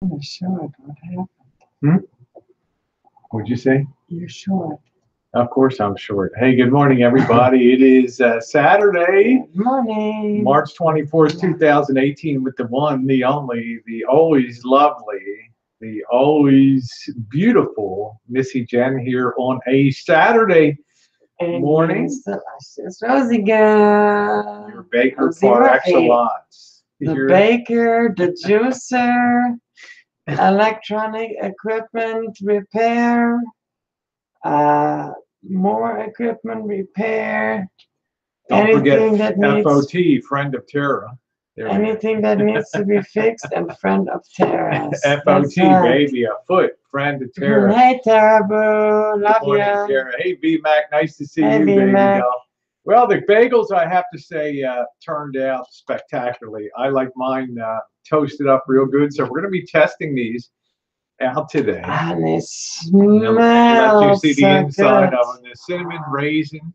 kind of short. What happened? Hmm? What'd you say? You're short. Of course I'm short. Hey, good morning, everybody. It is Saturday, Good morning. March 24th, 2018, with the one, the only, the always lovely, the always beautiful Missy Jen here on a Saturday And morning. It's Rosie girl. Your baker Rosie par Rosie. excellence. The You're- baker, the juicer, electronic equipment repair, more equipment repair. Don't forget Anything that needs FOT, friend of Tara. There we go. anything that needs to be fixed and friend of Tara's. FOT, That's right. baby, a foot, friend of Tara. Hey Tara boo, Good love morning, ya. Tara. Hey, B-Mac, nice to see Hey, you, baby B-Mac. doll. Well, the bagels, I have to say, turned out spectacularly. I like mine toasted up real good, so we're going to be testing these out today. And they Let you smell see the so inside good. of them. The cinnamon raisin,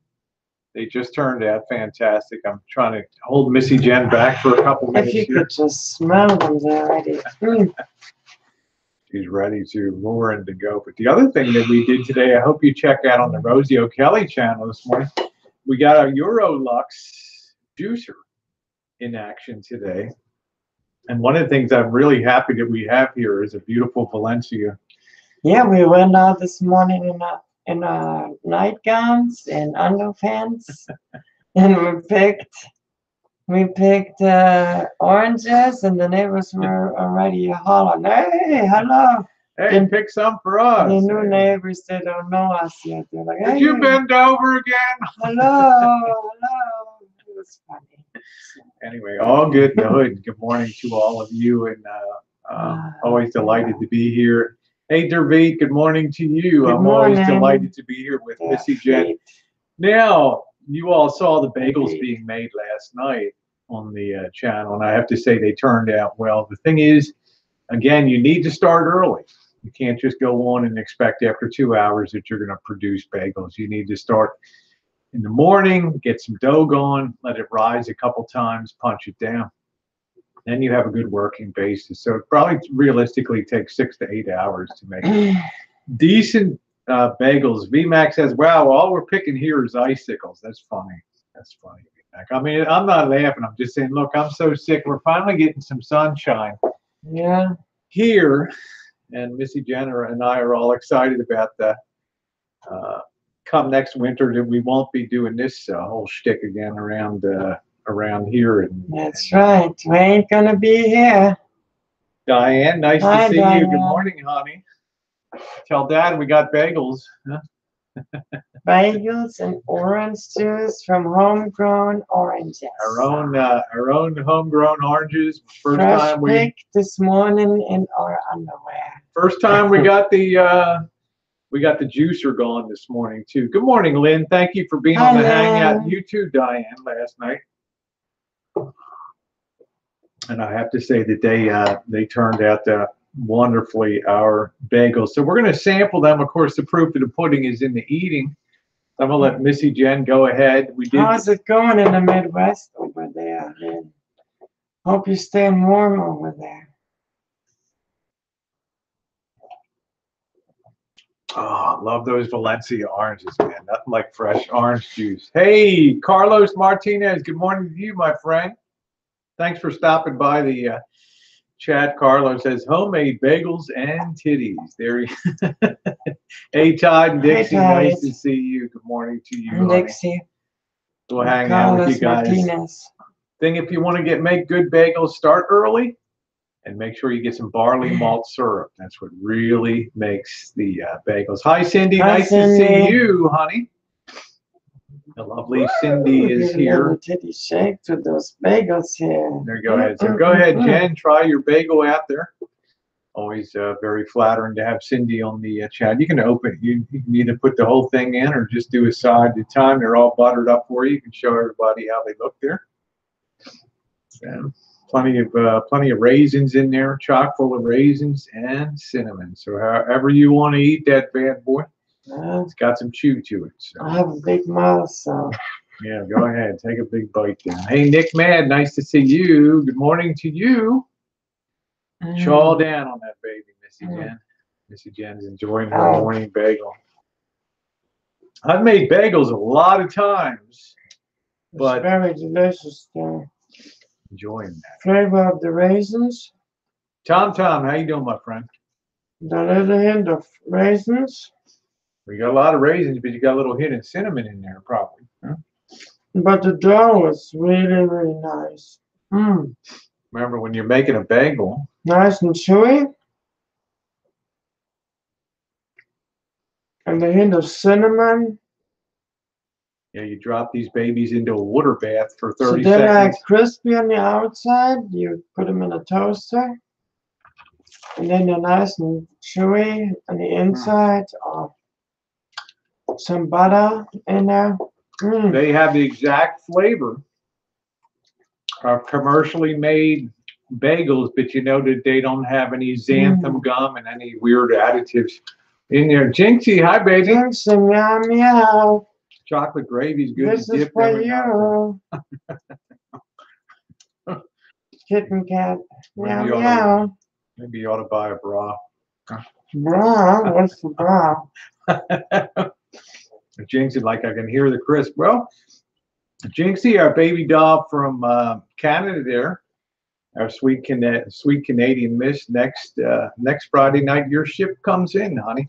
they just turned out fantastic. I'm trying to hold Missy Jen back for a couple If minutes you here. could just smell them, they're ready. She's ready to roar and to go. But the other thing that we did today, I hope you check out on the Rosie O'Kelly channel this morning, we got our Eurolux juicer in action today. And one of the things I'm really happy that we have here is a beautiful Valencia. Yeah, we went out this morning in our nightgowns and underpants, and we picked oranges, and the neighbors were already hollering, "Hey, hello!" Hey, And pick some for us. The new neighbors, they don't know us yet. They're like, Did "Hey, you bend over again? hello." It was funny. Anyway, all good in the hood. Good morning to all of you, and always delighted to be here. Hey, Derveet, good morning to you. Good I'm always morning. delighted to be here with Yeah, Missy Jen. feet. Now, you all saw the bagels being made last night on the channel, and I have to say they turned out well. The thing is, again, you need to start early. You can't just go on and expect after 2 hours that you're going to produce bagels. You need to start in the morning, get some dough going, let it rise a couple times, punch it down. Then you have a good working basis. So it probably realistically takes 6 to 8 hours to make decent bagels. VMAX says, wow, all we're picking here is icicles. That's funny. That's funny, VMAX. I mean, I'm not laughing. I'm just saying, look, I'm so sick. We're finally getting some sunshine here. And Missy Jenner and I are all excited about that. Come next winter, that we won't be doing this whole shtick again around here. That's right. We ain't gonna be here. Diane, nice Hi, to see Diane. you. Good morning, honey. Tell Dad we got bagels. Huh? Bagels and orange juice from homegrown oranges. Our own homegrown oranges. First Fresh time we picked this morning in our underwear. First time we got the juicer going this morning too. Good morning, Lynn. Thank you for being Hi, on the Lynn. hangout. You too, Diane, last night. And I have to say that they turned out wonderfully, our bagels. So we're going to sample them. Of course, the proof of the pudding is in the eating. I'm going to let Missy Jen go ahead. How's it going in the Midwest over there, Lynn? Hope you're staying warm over there. Oh, love those Valencia oranges, man. Nothing like fresh orange juice. Hey, Carlos Martinez, good morning to you, my friend. Thanks for stopping by the chat. Carlos says, homemade bagels and titties. There he Hey, Todd and Dixie, Hey, nice to see you. Good morning to you, honey. Dixie. We'll hang out with you guys. Martinez. Thing, if you want to make good bagels, start early. And make sure you get some barley malt syrup. That's what really makes the bagels. Hi, Cindy. Hi, nice Cindy. to see you, honey. The lovely Cindy is here. Titty shake to those bagels here. There you go ahead. So go ahead, Jen. Try your bagel out there. Always very flattering to have Cindy on the chat. You can open. You can either put the whole thing in or just do a side at a time. They're all buttered up for you. You can show everybody how they look there. So, plenty of raisins in there, chock full of raisins and cinnamon. So however you want to eat that bad boy, it's got some chew to it. So. I have a big mouth, so. Yeah, go ahead, take a big bite then. Hey, Nick Mad, nice to see you. Good morning to you. Chaw down on that baby, Missy Jen. Missy Jen's enjoying her morning bagel. I've made bagels a lot of times, but it's very delicious. The enjoying that. flavor of the raisins. Tom, how you doing, my friend? The little hint of raisins. We got a lot of raisins, but you got a little hint of cinnamon in there, probably. Huh? But the dough is really, really nice. Remember, when you're making a bagel, Nice and chewy. And the hint of cinnamon. yeah, you drop these babies into a water bath for 30 so they're seconds. like crispy on the outside. You put them in a toaster. And then they're nice and chewy on the inside. Some butter in there. They have the exact flavor of commercially made bagels, but you know that they don't have any xanthan gum and any weird additives in there. Jinxie, hi, baby. Jinxie, meow, meow. Chocolate gravy's good This to is dip for every now you. Kitten cat. Meow, Maybe you ought to- meow. Maybe you ought to buy a bra. Bra? What's the bra? Jinxie, like I can hear the crisp. Well, Jinxie, our baby doll from Canada there, our sweet Canadian miss, next Friday night, your ship comes in, honey.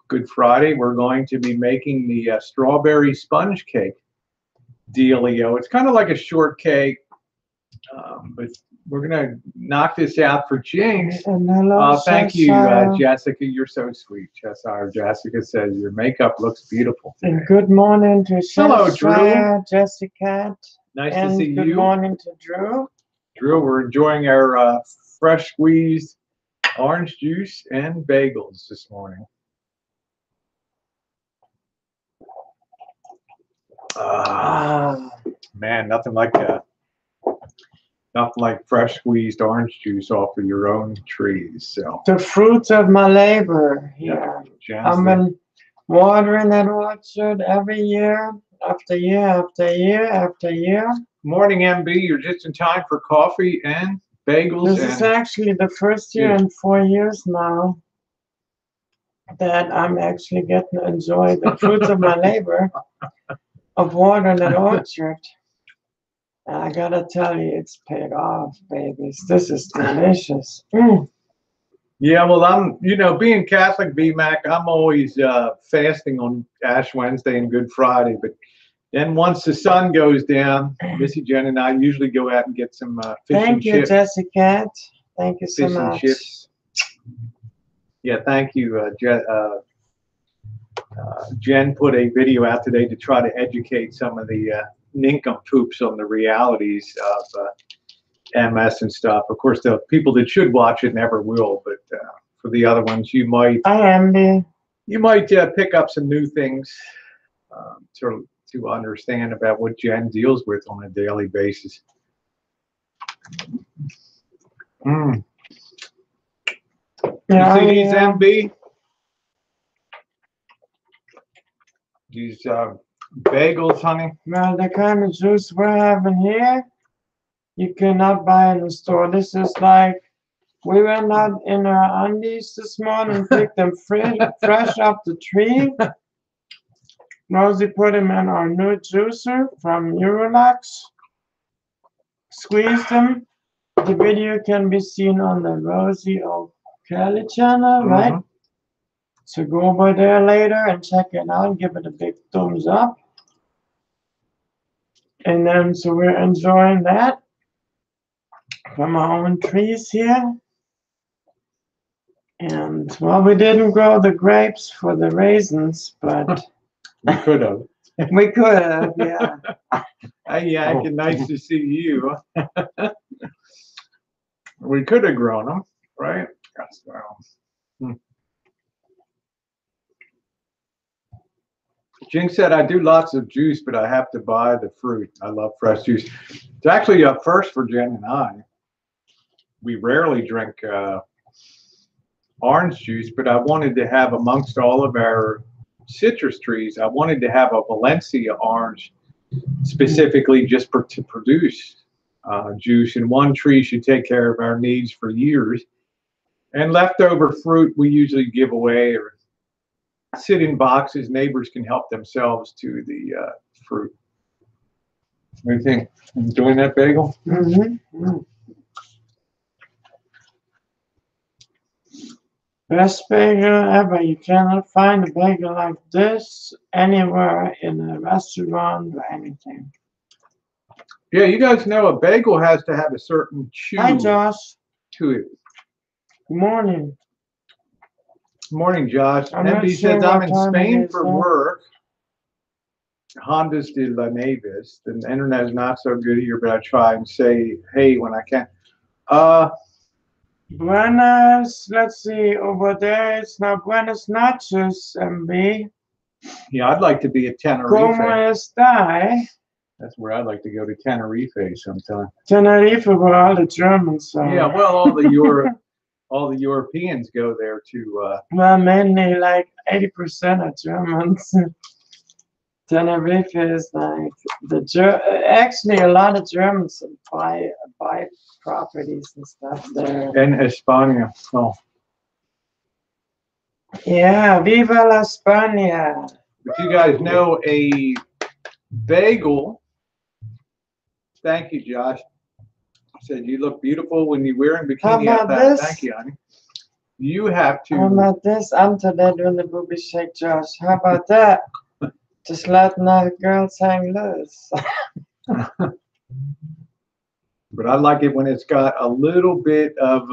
Good Friday, we're going to be making the strawberry sponge cake dealio. It's kind of like a shortcake, but we're going to knock this out for Jinx. And hello, Thank you, Cheshire. Jessica. You're so sweet, Cheshire. Jessica says your makeup looks beautiful today. And good morning to Hello, Cheshire, Jessica. Nice and to see good you. morning to Drew. Drew, we're enjoying our fresh squeezed orange juice and bagels this morning. Man, nothing like that. Nothing like fresh squeezed orange juice off of your own trees. So The fruits of my labor here. I've been watering that orchard every year, after year, after year, after year. Morning, MB. You're just in time for coffee and bagels. This is actually the first year in 4 years now that I'm actually getting to enjoy the fruits of my labor of watering that orchard. And I gotta tell you, it's paid off, babies. This is delicious. Yeah, well, I'm, being Catholic, BMAC, I'm always fasting on Ash Wednesday and Good Friday. But then once the sun goes down, Missy Jen and I usually go out and get some fish and chips. Thank you, Jessica. Thank you so Fish and much. chips. Yeah, thank you. Jen put a video out today to try to educate some of the nincompoops on the realities of MS and stuff. Of course, the people that should watch it never will, but for the other ones, you might pick up some new things to understand about what Jen deals with on a daily basis. You see these, MB? These bagels, honey? Well, the kind of juice we're having here, you cannot buy in the store. This is like, we went out in our undies this morning, picked them fresh off the tree. Rosie put them in our new juicer from Eurolax. Squeezed them. The video can be seen on the Rosie O'Kelly channel, right? So go over there later and check it out. Give it a big thumbs up. And then, so we're enjoying that from our own trees here. And, well, we didn't grow the grapes for the raisins, but we could have. We could have, yeah. Hey, Yak, nice to see you. We could have grown them, right? Jinx said, I do lots of juice, but I have to buy the fruit. I love fresh juice. It's actually a first for Jen and I. We rarely drink orange juice, but I wanted to have, amongst all of our citrus trees, I wanted to have a Valencia orange specifically just to produce juice in one tree should take care of our needs for years. And leftover fruit we usually give away or sit in boxes. Neighbors can help themselves to the fruit. What do you think? Enjoying that bagel? Mm-hmm. Best bagel ever. You cannot find a bagel like this anywhere in a restaurant or anything. Yeah, you guys know a bagel has to have a certain Hi, chew Josh. to it. Good morning. Morning, Josh. I'm not MB sure says I'm what in time it Spain is for now. work. Hondas de la Navis. The internet is not so good here, but I try and say hey when I can. Buenas, let's see, over there it's now Buenas noches, MB. Yeah, I'd like to be at Tenerife. ¿Cómo está? That's where I'd like to go to Tenerife sometime. Tenerife, where all the Germans are. Yeah, well, all the Europeans go there to. Well, mainly like 80% are Germans. Tenerife is like actually a lot of Germans buy properties and stuff there. And España. Oh. Yeah, viva la España. But you guys know a bagel. Thank you, Josh. Said you look beautiful when you wear a bikini. How about this? Thank you, honey. You have to. How about this? I'm today doing the booby shake, Josh. How about that? Just letting the girls hang loose. But I like it when it's got a little bit of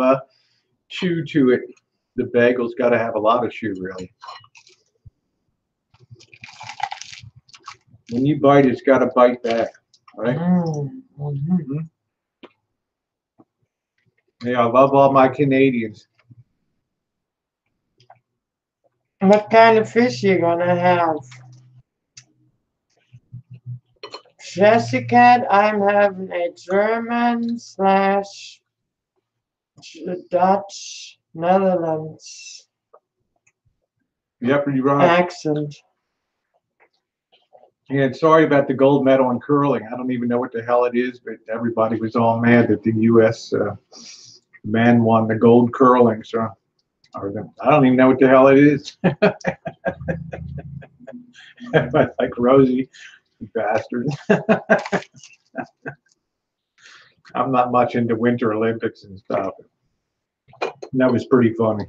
chew to it. The bagel's got to have a lot of chew, really. When you bite, it's got to bite back, right? Mm-hmm. Yeah, I love all my Canadians. What kind of fish you gonna have? Jessica, I'm having a German / Dutch Netherlands Yep, you're right. accent. And sorry about the gold medal in curling. I don't even know what the hell it is, but everybody was all mad that the U.S. Men won the gold curling. So I don't even know what the hell it is. Like Rosie, you bastard. I'm not much into Winter Olympics and stuff. That was pretty funny.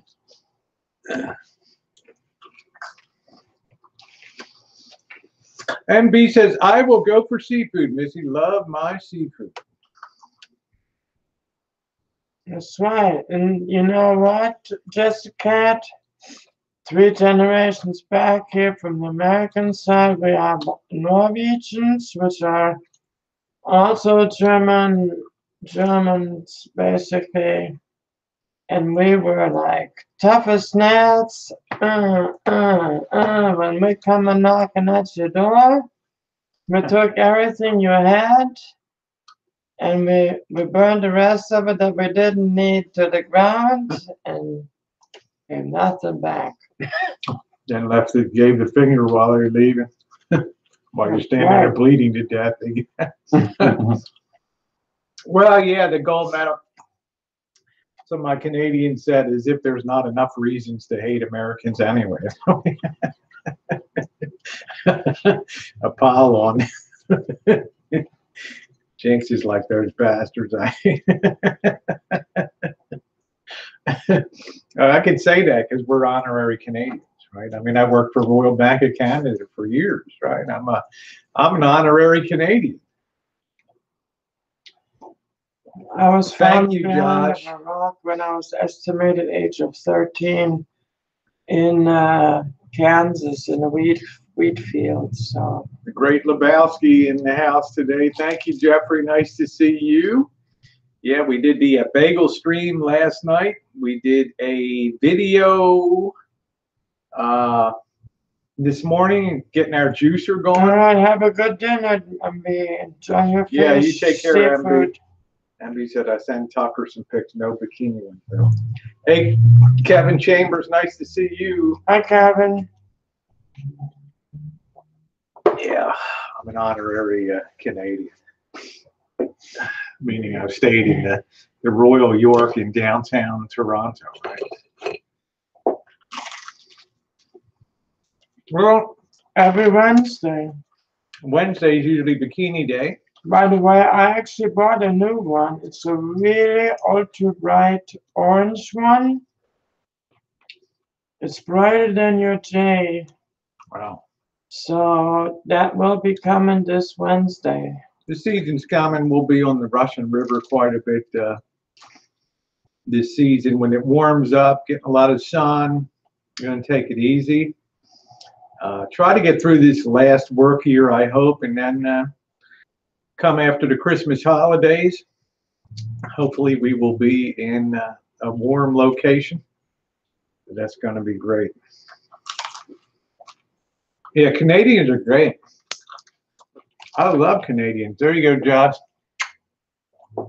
MB says, I will go for seafood. Missy, love my seafood. That's right. And you know what, Jessica? 3 generations back here from the American side, we have Norwegians, which are also Germans basically. And we were like tough as nails. When we come a knocking at your door, we took everything you had and we burned the rest of it that we didn't need to the ground and gave nothing back. Then gave the finger while they were leaving. While you're standing there bleeding to death. Well, yeah, the gold medal. So my Canadian said, as if there's not enough reasons to hate Americans anyway. A pile on. Jinx is like those bastards. I can say that because we're honorary Canadians, right? I mean, I worked for Royal Bank of Canada for years, right? I'm an honorary Canadian. I was Thank found you, behind Josh. a rock when I was estimated age of 13 in Kansas in a wheat field. So The great Lebowski in the house today. Thank you, Jeffrey. Nice to see you. Yeah, we did the bagel stream last night. We did a video this morning, getting our juicer going. all right, have a good dinner, MB. Enjoy your fish. Yeah, you take care, seafood. MB. MB said I send Tucker some pics, no bikini one. So. Hey, Kevin Chambers, nice to see you. Hi, Kevin. Yeah, I'm an honorary Canadian. meaning I've stayed in the Royal York in downtown Toronto, right? Well, every Wednesday. Wednesday is usually bikini day. By the way, I actually bought a new one. It's a really ultra bright orange one. It's brighter than your day. Wow. So that will be coming this Wednesday. The season's coming. We'll be on the Russian River quite a bit this season. When it warms up, getting a lot of sun, you're going to take it easy. Try to get through this last work year, I hope, and then come after the Christmas holidays. Hopefully we will be in a warm location. That's going to be great. Yeah, Canadians are great. I love Canadians. There you go, Josh. I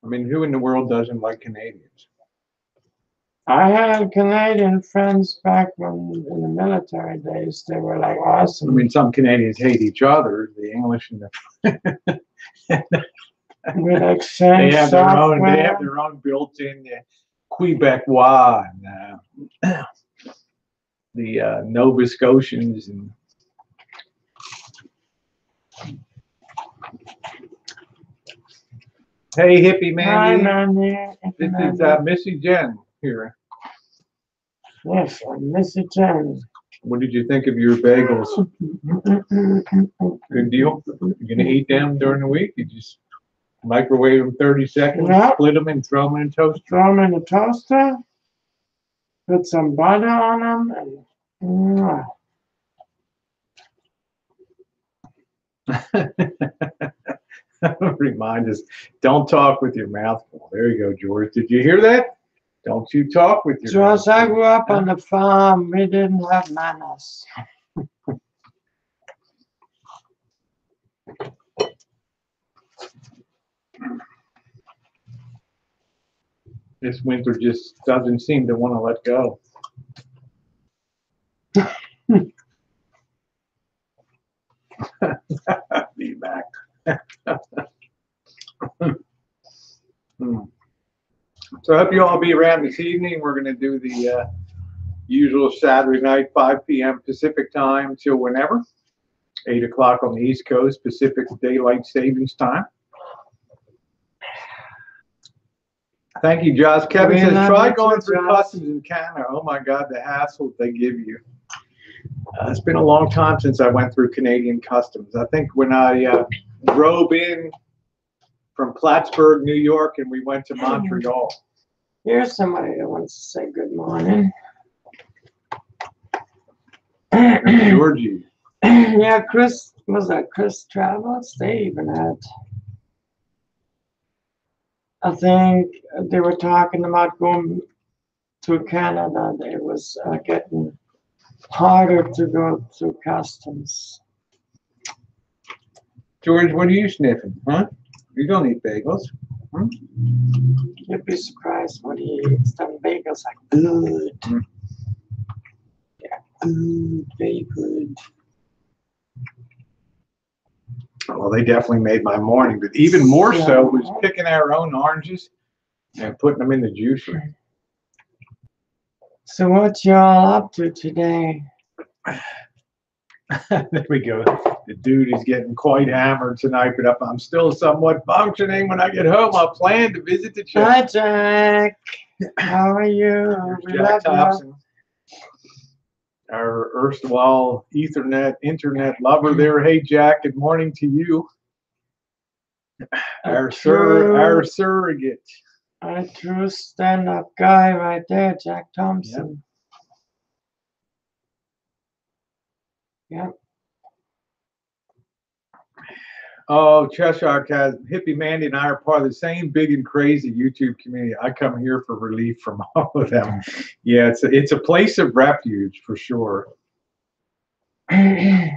mean, who in the world doesn't like Canadians? I had Canadian friends back when in the military days. They were like awesome. I mean, some Canadians hate each other. The English and the With exchange they have software. their own built-in Quebecois and the Nova Scotians and hey, hippie Hi, Mandy. Mandy. This is Missy Jen here. Yes, Missy Jen. What did you think of your bagels? Good deal. You gonna eat them during the week? You just microwave them 30 seconds, Yep. split them, and throw them in a toaster. Throw them in the toaster. Put some butter on them. And, Remind us, don't talk with your mouth full. There you go, George. Did you hear that? Don't you talk with your mouth Josh, I full. grew up on the farm. We didn't have manners. This winter just doesn't seem to want to let go. Be back. So I hope you all be around this evening. We're going to do the usual Saturday night, 5 p.m. Pacific time till whenever. 8 o'clock on the East Coast, Pacific Daylight Savings Time. Thank you, Josh. Kevin says, try going through customs in Canada. Oh my God, the hassle they give you. It's been a long time since I went through Canadian customs. I think when I drove in from Plattsburgh, New York, and we went to Montreal. Here's somebody that wants to say good morning. Georgie. Yeah, Chris, was that Chris Travels? They even had, I think they were talking about going to Canada. It was getting harder to go through customs. George, what are you sniffing, huh? You don't eat bagels. Hmm? You'd be surprised what he eats. Them bagels are good. Mm. Yeah, good, very good. Well, they definitely made my morning, but even more so was picking our own oranges and putting them in the juicer. So what y'all up to today? There we go. The dude is getting quite hammered tonight, but I'm still somewhat functioning. When I get home, I'll plan to visit the church. Hi, Jack. How are you? We Jack love Thompson, our erstwhile internet lover there. Hey, Jack, good morning to you. Our surrogate. A true stand-up guy right there, Jack Thompson. Yep. Oh, Cheshire Cat, Hippie Mandy and I are part of the same big and crazy YouTube community. I come here for relief from all of them. Yeah, it's a place of refuge for sure. Oh,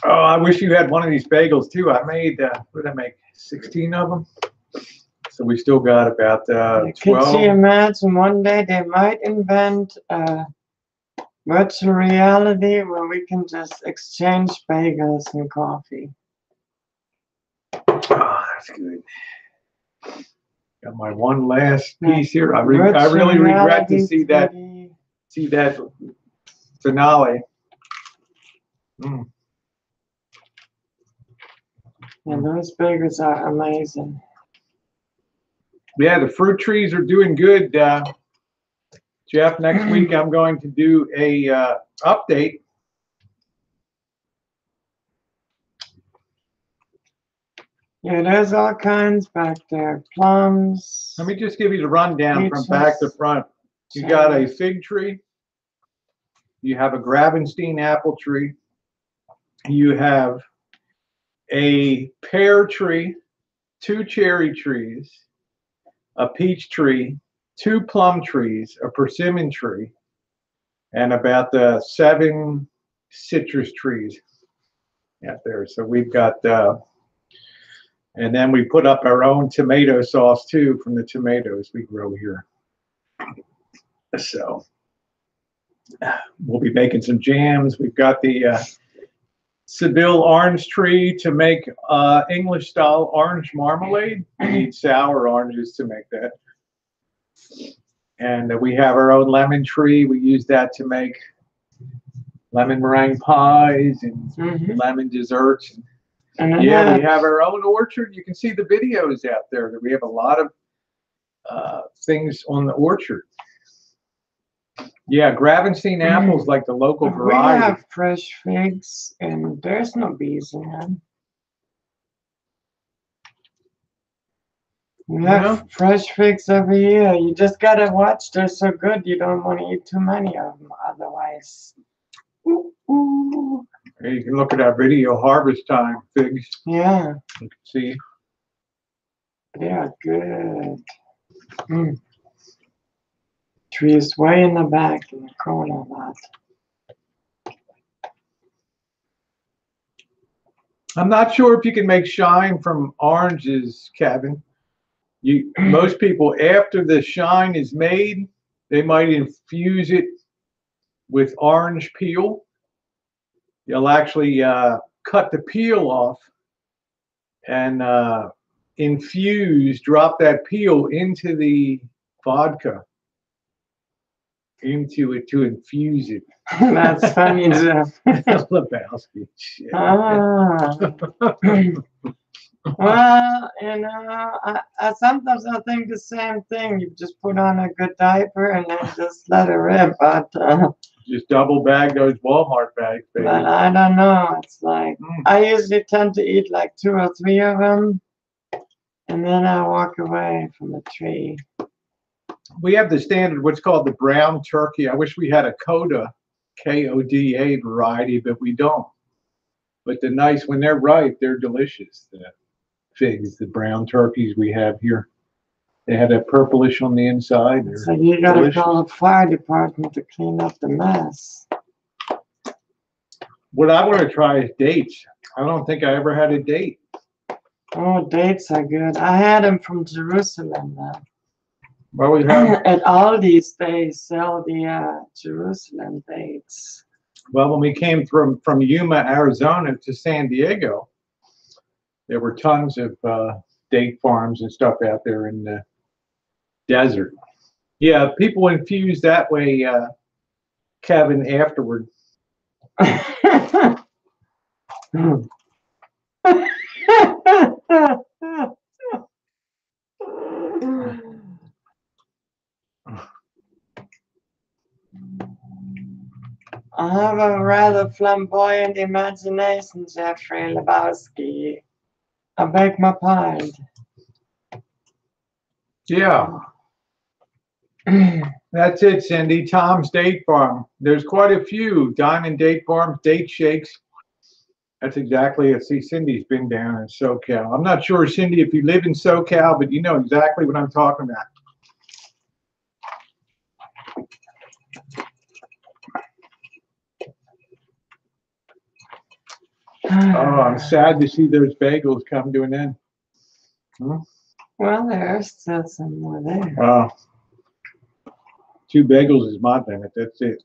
I wish you had one of these bagels too. I made, what did I make, 16 of them? So we still got about 12. Could you imagine one day they might invent virtual reality where we can just exchange bagels and coffee. Oh, that's good. Got my one last piece here. I really regret to see that finale. Mm. Yeah, those bagels are amazing. Yeah, the fruit trees are doing good. Jeff, next week I'm going to do a update. Yeah, there's all kinds back there. Plums. Let me just give you the rundown peaches, from back to front. You got a fig tree. You have a Gravenstein apple tree. You have a pear tree, 2 cherry trees, a peach tree, 2 plum trees, a persimmon tree, and about 7 citrus trees out there. So we've got, and then we put up our own tomato sauce too from the tomatoes we grow here. So we'll be making some jams. We've got the Seville orange tree to make English style orange marmalade. We need sour oranges to make that. And we have our own lemon tree. We use that to make lemon meringue pies and lemon desserts. And yeah, we have our own orchard. You can see the videos out there that we have a lot of things on the orchard. Yeah, Gravenstein apples like the local variety. We have fresh figs, and there's no bees in them. We have fresh figs every year. You just gotta watch. They're so good. You don't want to eat too many of them, otherwise. Ooh, ooh. You can look at our video, Harvest Time figs. Yeah. You can see. They are good. Tree is way in the back in the corner of that. I'm not sure if you can make shine from oranges, Kevin. Most people, after the shine is made, they might infuse it with orange peel. You'll actually cut the peel off and drop that peel into the vodka, into it to infuse it. That's funny, Jeff. Lebowski. Well, I sometimes I think the same thing. You just put on a good diaper and then just let it rip. But just double bag those Walmart bags, baby. But I don't know. It's like I usually tend to eat like 2 or 3 of them, and then I walk away from the tree. We have the standard, what's called the brown turkey. I wish we had a Coda, K-O-D-A variety, but we don't. But the nice, when they're ripe, they're delicious. The figs, the brown turkeys we have here, they have that purplish on the inside. So you gotta call the fire department to clean up the mess. What I want to try is dates. I don't think I ever had a date. Oh, dates are good. I had them from Jerusalem though. Well, we have at Aldi's they sell the Jerusalem dates. Well, when we came from Yuma, Arizona to San Diego, there were tons of date farms and stuff out there in the desert. Yeah, people infuse that way, Kevin, afterward. I have a rather flamboyant imagination, Jeffrey Lebowski. I beg my pardon. Yeah. That's it, Cindy. Tom's Date Farm. There's quite a few Diamond Date Farms, Date Shakes. That's exactly it. See, Cindy's been down in SoCal. I'm not sure, Cindy, if you live in SoCal, but you know exactly what I'm talking about. Oh, I'm sad to see those bagels come to an end. Well, there's still some more there. 2 bagels is my limit. That's it.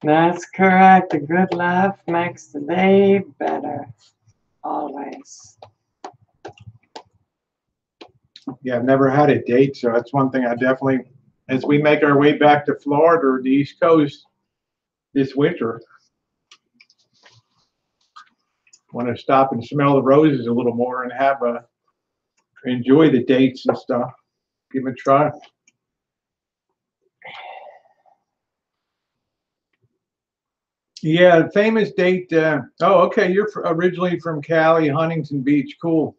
That's correct. A good laugh makes the day better. Always. Yeah, I've never had a date, so that's one thing I definitely, as we make our way back to Florida or the East Coast this winter, want to stop and smell the roses a little more and have enjoy the dates and stuff. Give them a try. Yeah, famous date. Oh, okay. You're originally from Cali, Huntington Beach. Cool.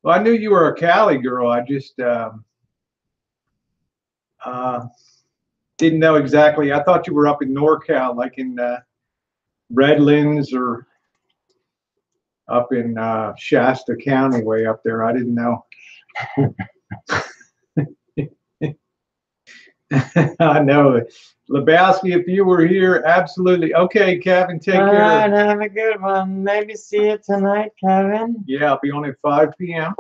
Well, I knew you were a Cali girl. I just uh, didn't know exactly. I thought you were up in NorCal, like in Redlands or up in Shasta County, way up there. I didn't know. I know. Lebowski, if you were here, absolutely. Okay, Kevin, take All care. right, have a good one. Maybe see you tonight, Kevin. Yeah, I'll be on at 5 p.m.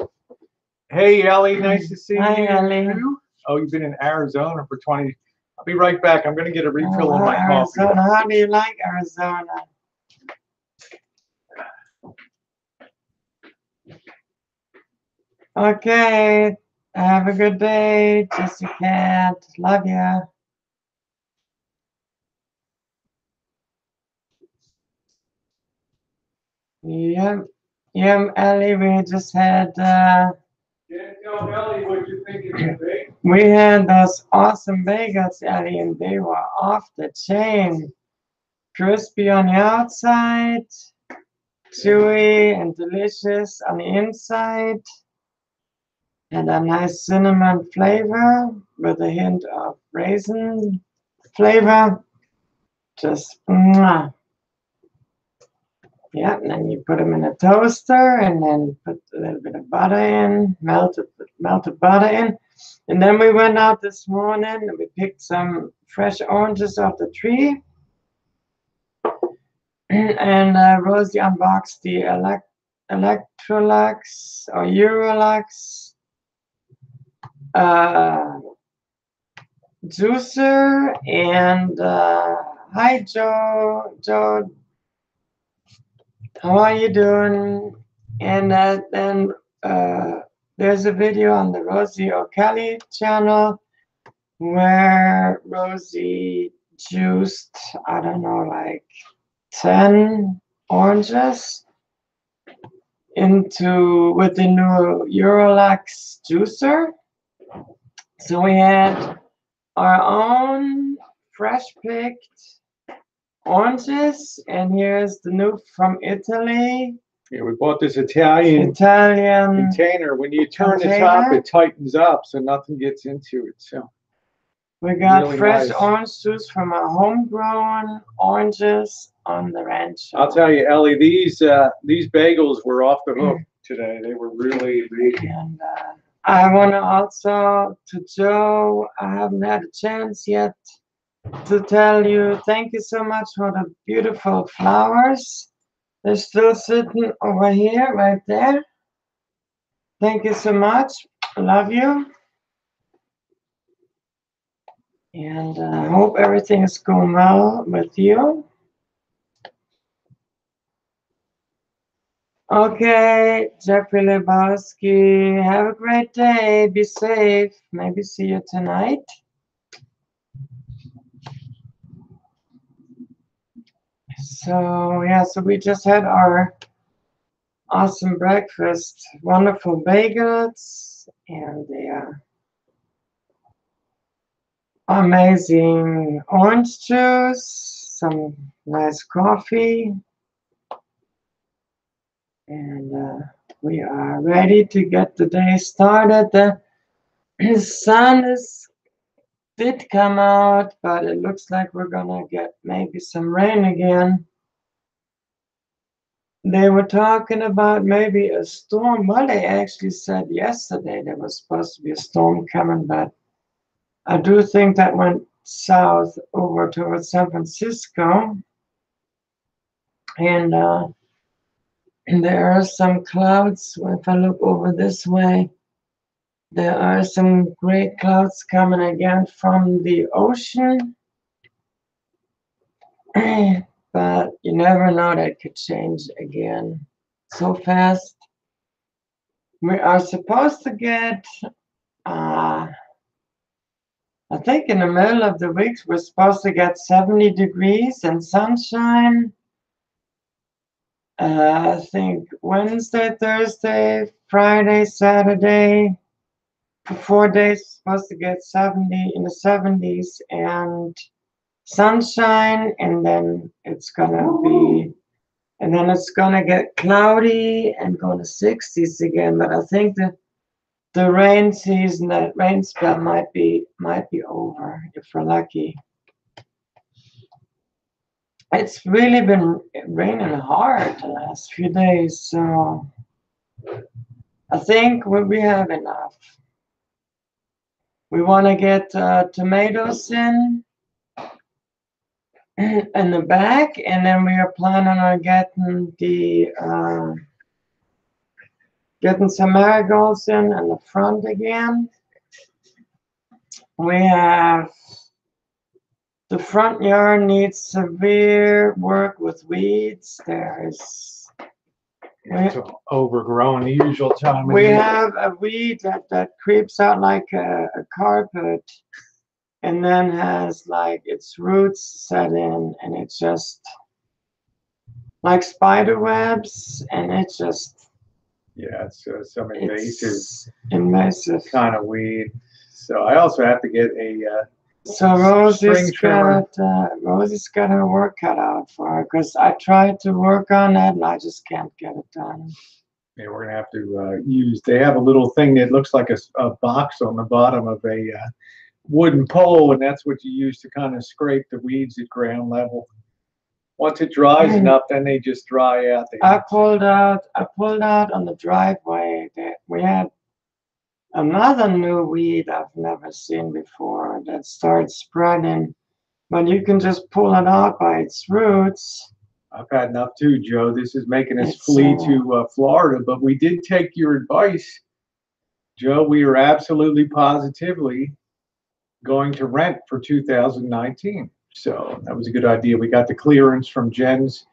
Hey, Ellie, nice to see Hi, you. Ellie. Oh, you've been in Arizona for 20. I'll be right back. I'm going to get a refill on my coffee. Arizona. How do you like Arizona? Okay. Have a good day, Jesse Cat. Love ya. Yep. Yep, Ellie, we just had Can't tell Ellie what you think of the bake. we had those awesome bagels, Ellie, and they were off the chain. Crispy on the outside, chewy and delicious on the inside, and a nice cinnamon flavor with a hint of raisin flavor. Just mwah. Yeah, and then you put them in a toaster and then put a little bit of butter in, melted butter in. And then we went out this morning and we picked some fresh oranges off the tree. And Rosie unboxed the Electrolux or Eurolux juicer. And hi, Joe. Joe, how are you doing? And then there's a video on the Rosie O'Kelly channel where Rosie juiced, I don't know, like 10 oranges with the new Eurolux juicer. So we had our own fresh picked oranges, and here's the new from Italy. Yeah, we bought this Italian container. When you turn the top, it tightens up so nothing gets into it. So we got really fresh nice orange juice from our homegrown oranges on the ranch. I'll tell you, Ellie, these bagels were off the hook today. They were really amazing. And I want to also, to Joe, I haven't had a chance yet to tell you thank you so much for the beautiful flowers. They're still sitting over here, right there. Thank you so much. I love you. And I hope everything is going well with you. Okay, Jeffrey Lebowski, have a great day. Be safe. Maybe see you tonight. So, yeah, so we just had our awesome breakfast. Wonderful bagels and amazing orange juice, some nice coffee. And we are ready to get the day started. The sun did come out, but it looks like we're gonna get maybe some rain again. They were talking about maybe a storm. Well, they actually said yesterday there was supposed to be a storm coming, but I do think that went south over towards San Francisco. And there are some clouds. If I look over this way, there are some great clouds coming again from the ocean. But you never know, that could change again so fast. We are supposed to get, I think in the middle of the week, we're supposed to get 70 degrees and sunshine. I think Wednesday, Thursday, Friday, Saturday, for 4 days, supposed to get 70 in the 70s and sunshine, and then it's gonna get cloudy and go to 60s again. But I think that the rain season, that rain spell might be over if we're lucky. It's really been raining hard the last few days, so I think we have enough. We want to get tomatoes in the back, and then we are planning on getting some marigolds in the front again. We have the front yard needs severe work with weeds. It's overgrown the usual time. We have a weed that creeps out like a carpet, and then has like its roots set in, and it's just like spider webs, and it's just it's some invasive invasive kind of weed. So I also have to get a so Rosie's got her work cut out for her, because I tried to work on that and I just can't get it done. Yeah, we're gonna have to use. They have a little thing that looks like a box on the bottom of a wooden pole, and that's what you use to kind of scrape the weeds at ground level. Once it dries enough, then they just dry out. I pulled out on the driveway that we had another new weed I've never seen before that started spreading, but you can just pull it out by its roots. I've had enough too, Joe. This is making us flee to Florida, but we did take your advice, Joe. We are absolutely positively going to rent for 2019. So that was a good idea. We got the clearance from Jen's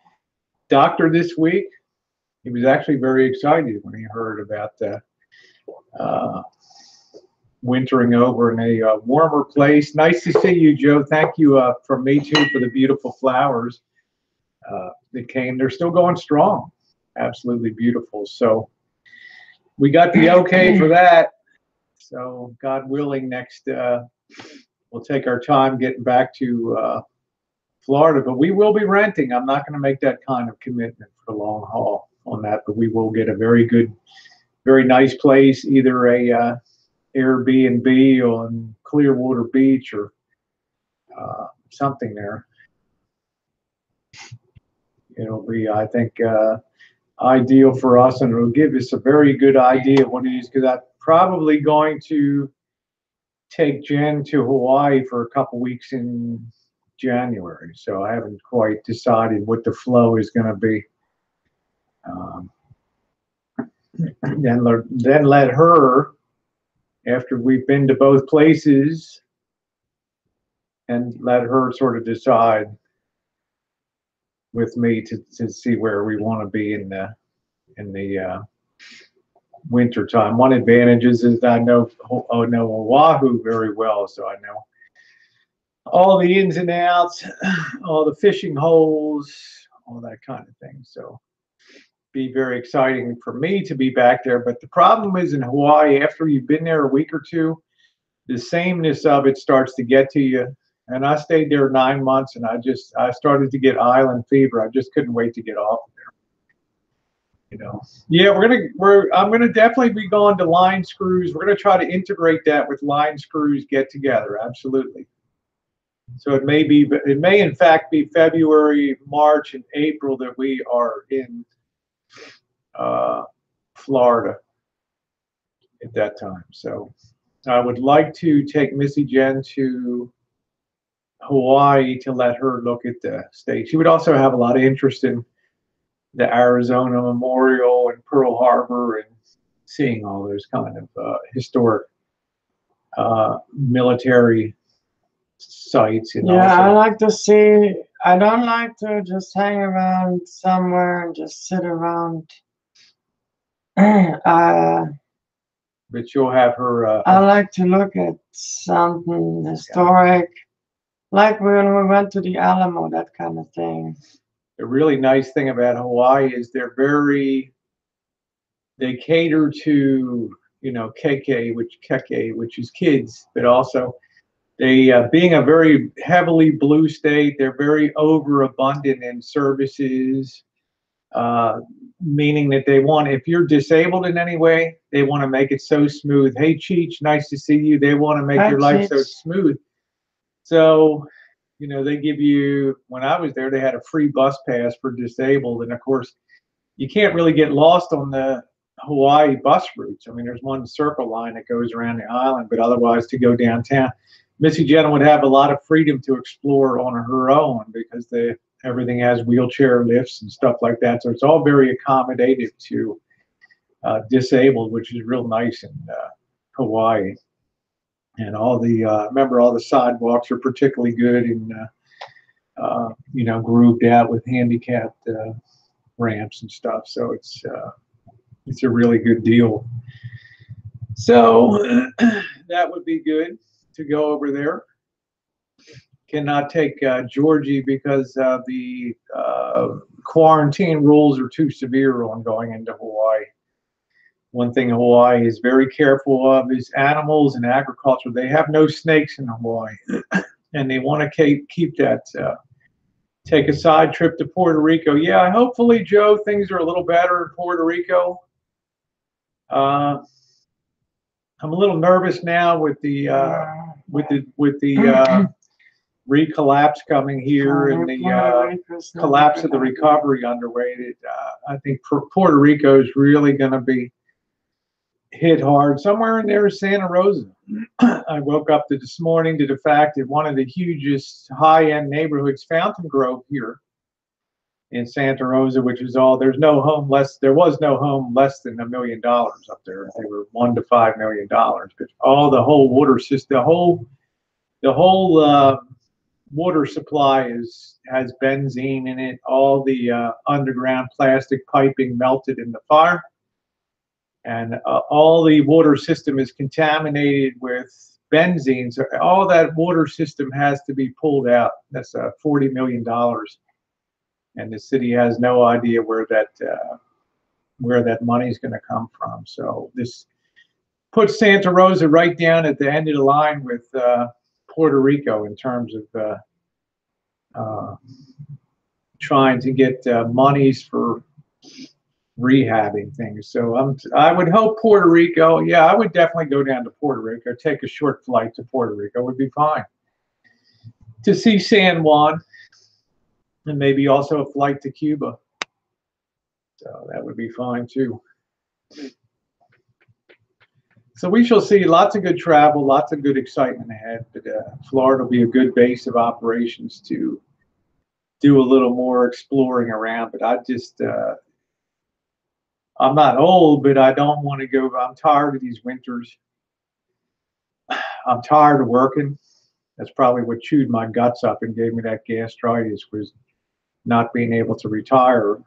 doctor this week. He was actually very excited when he heard about wintering over in a warmer place. Nice to see you, Joe. Thank you from me too for the beautiful flowers that came. They're still going strong. Absolutely beautiful. So we got the okay for that. So God willing, next we'll take our time getting back to Florida, but we will be renting. I'm not going to make that kind of commitment for the long haul on that, but we will get a very good, very nice place, either a Airbnb on Clearwater Beach or something there. It'll be, I think, ideal for us, and it'll give us a very good idea of what it is, because I'm probably going to take Jen to Hawaii for a couple weeks in January, so I haven't quite decided what the flow is going to be. Then let her, after we've been to both places, and let her sort of decide with me to see where we want to be in the winter time. One advantage is I know Oahu very well, so I know all the ins and outs, all the fishing holes, all that kind of thing. So be very exciting for me to be back there. But the problem is in Hawaii, after you've been there a week or two, the sameness of it starts to get to you. And I stayed there 9 months, and I started to get island fever. I just couldn't wait to get off of there. Yeah, I'm gonna definitely be going to line screws. We're gonna try to integrate that with line screws get together. Absolutely. So it may in fact be February, March, and April that we are in Florida at that time. So I would like to take Missy Jen to Hawaii to let her look at the state. She would also have a lot of interest in the Arizona Memorial and Pearl Harbor and seeing all those kind of historic military sites. And yeah, I like to see I don't like to just hang around somewhere and just sit around. uh, But you'll have her. I like to look at something historic, like when we went to the Alamo, that kind of thing. The really nice thing about Hawaii is they cater to, keke, which is kids, but also they, being a very heavily blue state, they're very overabundant in services, uh, meaning that they want, if you're disabled in any way, they want to make it so smooth. Hey, Cheech, nice to see you. They want to make Hi, your life so Cheech. smooth. So, they give you, when I was there, they had a free bus pass for disabled. And of course, you can't really get lost on the Hawaii bus routes. I mean, there's one circle line that goes around the island, but otherwise to go downtown, Missy Jenna would have a lot of freedom to explore on her own because everything has wheelchair lifts and stuff like that. So it's all very accommodative to disabled, which is real nice in Hawaii. And remember, all the sidewalks are particularly good and grooved out with handicapped ramps and stuff. So it's a really good deal. So that would be good to go over there. Cannot take Georgie because the quarantine rules are too severe on going into Hawaii. One thing Hawaii is very careful of is animals and agriculture. They have no snakes in Hawaii, and they want to keep that. Take a side trip to Puerto Rico. Yeah, hopefully, Joe, things are a little better in Puerto Rico. I'm a little nervous now with the recollapse coming here and the collapse of the recovery underway. I think Puerto Rico is really going to be hit hard. Somewhere in there is Santa Rosa. I woke up this morning to the fact that one of the hugest high-end neighborhoods, Fountain Grove here in Santa Rosa, which is there was no home less than $1 million up there. They were $1 to $5 million. But the whole water system, the whole water supply has benzene in it. All the underground plastic piping melted in the fire. And all the water system is contaminated with benzene. So all that water system has to be pulled out. That's $40 million. And the city has no idea where that money is going to come from. So this puts Santa Rosa right down at the end of the line with Puerto Rico in terms of trying to get monies for rehabbing things. So I would hope Puerto Rico. Yeah, I would definitely go down to Puerto Rico. Take a short flight to Puerto Rico would be fine. To see San Juan, and maybe also a flight to Cuba. So that would be fine too. So we shall see lots of good travel, lots of good excitement ahead. But Florida will be a good base of operations to do a little more exploring around. But I'm not old, but I don't want to go. I'm tired of these winters. I'm tired of working. That's probably what chewed my guts up and gave me that gastritis, was not being able to retire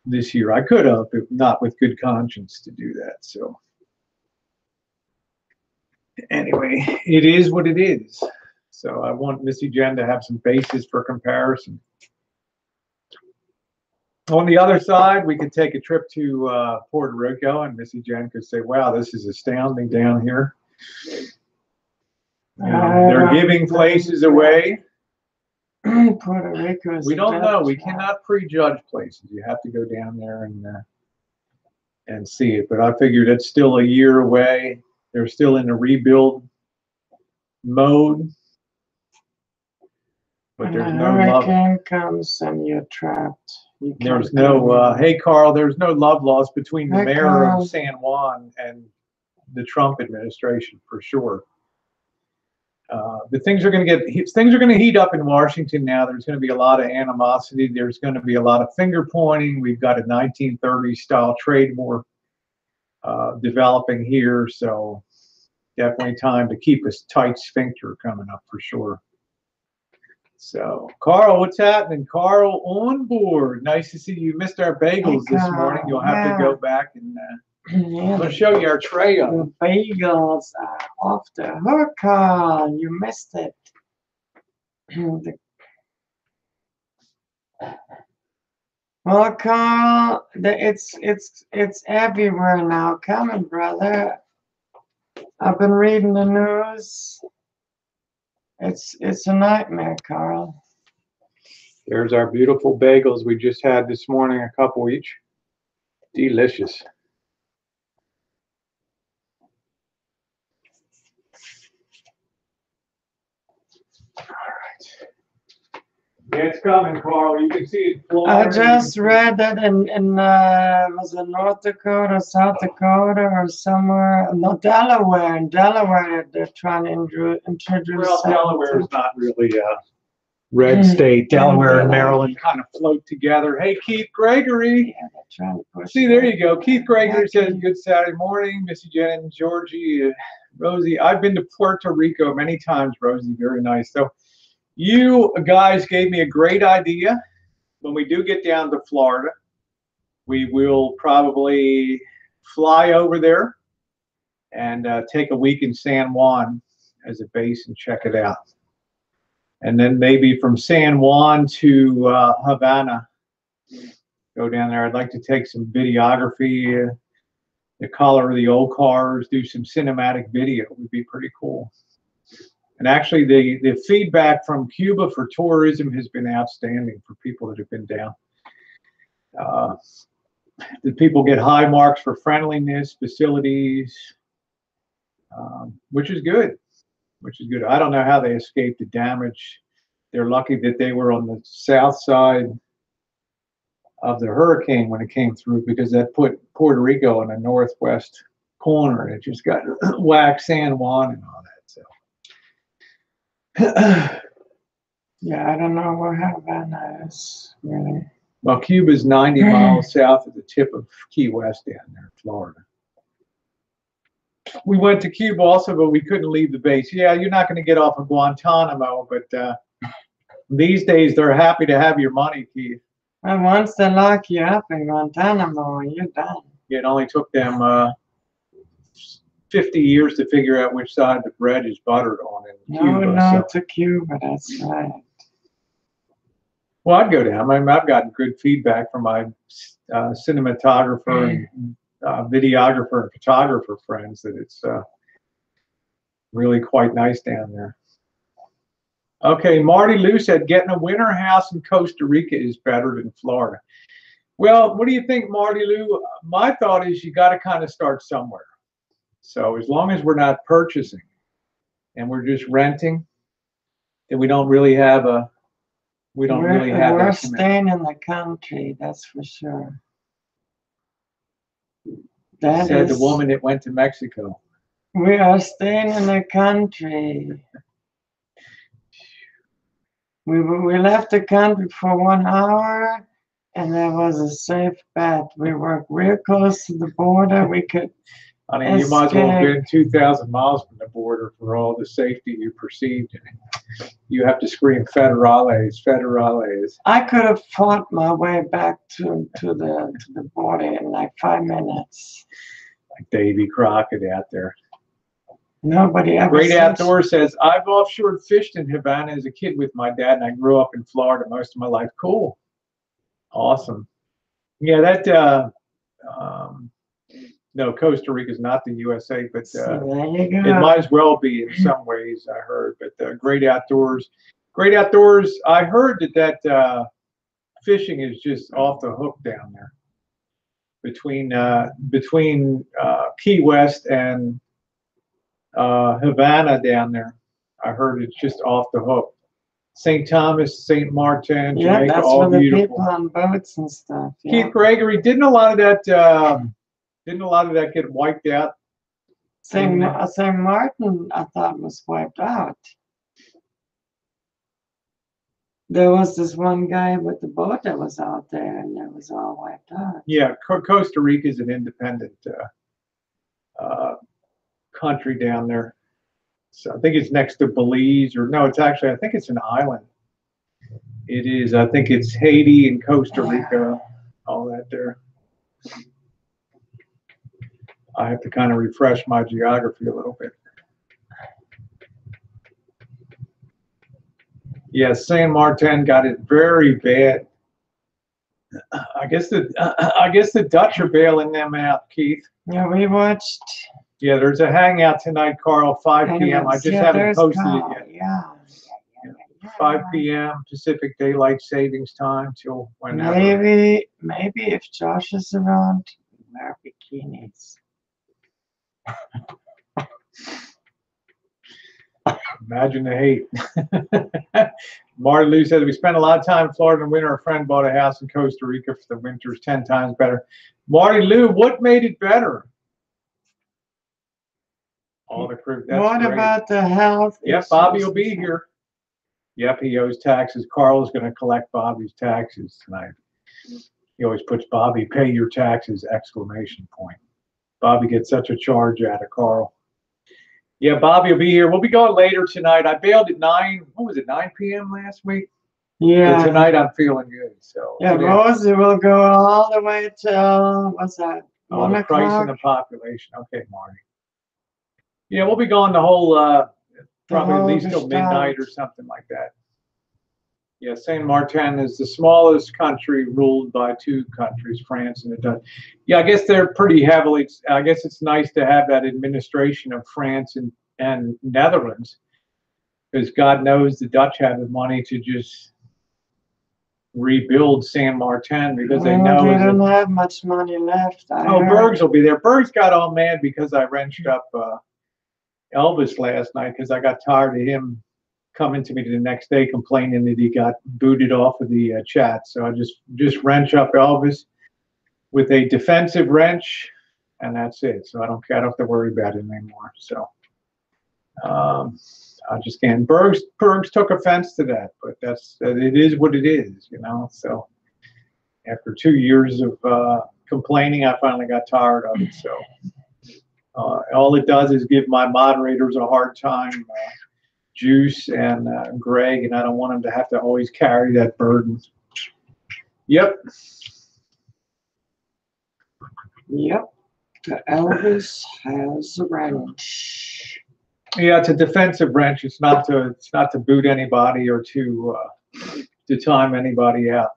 this year. I could have, but not with good conscience to do that. So anyway, it is what it is. So I want Missy Jen to have some basis for comparison. On the other side, we could take a trip to Puerto Rico, and Missy Jen could say, wow, this is astounding down here. They're giving places away. Puerto Rico is we don't know. We cannot prejudge places. You have to go down there and see it. But I figured it's still a year away. They're still in the rebuild mode. But there's no love. Hurricane comes and you're trapped. There's no, hey, Carl, there's no love lost between the mayor of San Juan and the Trump administration, for sure. Things are going to heat up in Washington now. There's going to be a lot of animosity. There's going to be a lot of finger pointing. We've got a 1930s style trade war developing here. So definitely time to keep a tight sphincter coming up for sure. So, Carl, what's happening? Carl on board. Nice to see you. You missed our bagels Hey, this morning. You'll have to go back and yeah, I'm going to show you our tray of the them. bagels are off the hook, Carl. You missed it. Well, Carl, it's everywhere now. Coming, brother. I've been reading the news. It's a nightmare, Carl. There's our beautiful bagels we just had this morning, a couple each. Delicious. All right. Yeah, it's coming, Carl. You can see it flowing. I just read that in was it North Dakota, South Dakota, or somewhere? No, Delaware. In Delaware, they're trying to introduce. Well, Delaware is not really a red state. Delaware and Maryland kind of float together. Hey, Keith Gregory. Yeah, they're trying to push. See, there you go. Keith Gregory says, good Saturday morning. Missy Jen, Georgie, Rosie. I've been to Puerto Rico many times, Rosie. Very nice. So you guys gave me a great idea. When we do get down to Florida, we will probably fly over there and take a week in San Juan as a base and check it out. And then maybe from San Juan to Havana, go down there. I'd like to take some videography, the color of the old cars, do some cinematic video. Would be pretty cool. And actually, the feedback from Cuba for tourism has been outstanding for people that have been down. The people get high marks for friendliness, facilities, which is good. Which is good. I don't know how they escaped the damage. They're lucky that they were on the south side of the hurricane when it came through, because that put Puerto Rico in the northwest corner, and it just got whacked San Juan and all that. So, Yeah, I don't know where Havana is really. well, Cuba's 90 miles south of the tip of Key West down there, Florida. We went to Cuba also, but we couldn't leave the base. Yeah, you're not going to get off of Guantanamo, but these days they're happy to have your money, Keith. And once they lock you up in Guantanamo, you're done. It only took them 50 years to figure out which side the bread is buttered on in Cuba. No, to Cuba, that's right. Well, I'd go down. I mean, I've gotten good feedback from my cinematographer and videographer and photographer friends that it's really quite nice down there. Okay, Marty Lou said getting a winter house in Costa Rica is better than Florida. Well, what do you think, Marty Lou? My thought is you got to kind of start somewhere. So as long as we're not purchasing and we're just renting, then we don't really have a We're staying in the country, that's for sure. That said is, the woman that went to Mexico. We are staying in the country. We left the country for 1 hour, and there was a safe bet. We were real close to the border. We could. I mean, you might as well have been 2,000 miles from the border for all the safety you perceived. You have to scream federales, federales. I could have fought my way back to the border in like 5 minutes. Like Davy Crockett out there. Nobody ever. Great Outdoor says, I've offshore fished in Havana as a kid with my dad, and I grew up in Florida most of my life. Cool. Awesome. Yeah, that, no, Costa Rica is not the USA, but it might as well be in some ways, I heard. But Great Outdoors. Great Outdoors, I heard that fishing is just off the hook down there. Between Key West and Havana down there. I heard it's just off the hook. St. Thomas, St. Martin, Jamaica, that's all for beautiful. The people on boats and stuff. Yeah. Keith Gregory, didn't a lot of that get wiped out? St. Martin, I thought, was wiped out. There was this one guy with the boat that was out there, and it was all wiped out. Yeah, Costa Rica is an independent country down there. So I think it's next to Belize, or no, it's actually, I think it's an island. It is. I think it's Haiti and Costa Rica, all that there. I have to kind of refresh my geography a little bit. Yeah, San Martin got it very bad. I guess the Dutch are bailing them out, Keith. Yeah, we watched. Yeah, there's a hangout tonight, Carl, 5 p.m. I just haven't posted it yet. Yeah. 5 p.m. Pacific Daylight Savings Time till whenever. Maybe if Josh is around, wear bikinis. Imagine the hate. Marty Lou said, we spent a lot of time in Florida in the winter. A friend bought a house in Costa Rica for the winters, 10 times better. Marty Lou, what made it better? All the crew. What great. about the health? Yep, Bobby will be here. Yep, he owes taxes. Carl is going to collect Bobby's taxes tonight. He always puts Bobby, pay your taxes, exclamation point. Bobby gets such a charge out of Carl. Yeah, Bobby will be here. We'll be going later tonight. I bailed at 9 p.m. last week? Yeah. But tonight I'm feeling good. So yeah, Rosie will go all the way till, what's that? Oh, the price and the population. Okay, Marty. Yeah, we'll be going the whole, probably at least till midnight or something like that. Yeah, Saint Martin is the smallest country ruled by 2 countries, France and the Dutch. Yeah, I guess they're pretty heavily, I guess it's nice to have that administration of France and Netherlands, because God knows the Dutch have the money to just rebuild Saint Martin, because they know they don't have much money left. Bergs will be there. Bergs got all mad because I wrenched up Elvis last night, because I got tired of him coming to me the next day complaining that he got booted off of the chat. So I just wrench up Elvis with a defensive wrench, and that's it. So I don't have to worry about it anymore. So I just can't. Bergs took offense to that, but it is what it is, you know. So after 2 years of complaining, I finally got tired of it. So all it does is give my moderators a hard time, Juice and Greg, and I don't want them to have to always carry that burden. Yep. Yep. The Elvis has a wrench. Yeah, it's a defensive wrench. It's not to boot anybody or to time anybody out.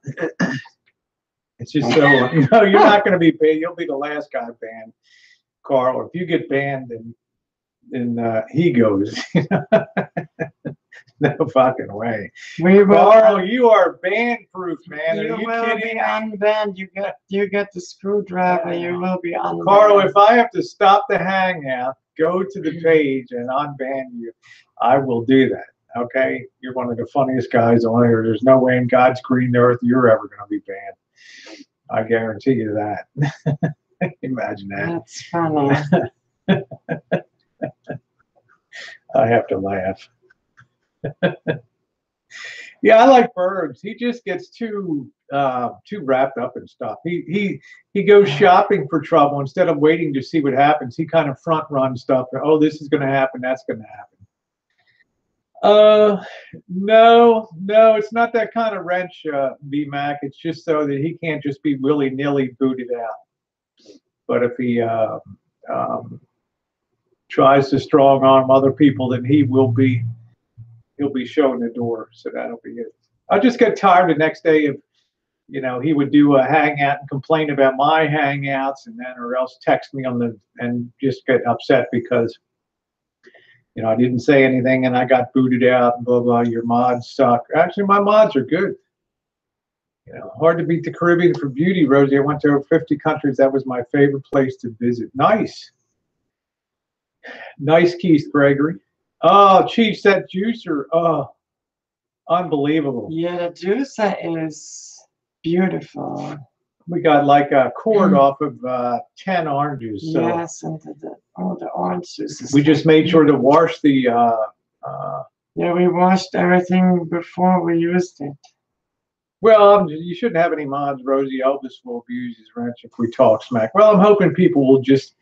It's just so no, you're not going to be banned. You'll be the last guy banned, Carl. If you get banned, then he goes. No fucking way. Carl, you are ban proof, man. You are you will kidding? be unbanned. You get the screwdriver. You will be unbanned. Carl, if I have to stop the hangout, go to the page and unban you, I will do that. Okay? You're one of the funniest guys on here. There's no way in God's green earth you're ever going to be banned. I guarantee you that. Imagine that. That's funny. I have to laugh. Yeah, I like Bergs. He just gets too wrapped up in stuff. He goes shopping for trouble instead of waiting to see what happens. He kind of front run stuff. Oh, this is going to happen. That's going to happen. No, it's not that kind of wrench, B-Mac. It's just so that he can't just be willy-nilly booted out. But if he tries to strong arm other people, then he'll be showing the door. So that'll be it. I just get tired the next day of, he would do a hangout and complain about my hangouts, and then or else text me and just get upset because I didn't say anything and I got booted out and blah blah. Your mods suck. Actually, my mods are good. Hard to beat the Caribbean for beauty, Rosie. I went to over 50 countries. That was my favorite place to visit. Nice, Keith Gregory. Oh, Chief, that juicer. Oh, unbelievable. Yeah, the juicer is beautiful. We got like a quart off of 10 oranges. So yes, and the orange juices. We just made sure to wash the. Yeah, we washed everything before we used it. Well, you shouldn't have any mods, Rosie. Elvis will abuse his wrench if we talk smack. Well, I'm hoping people will just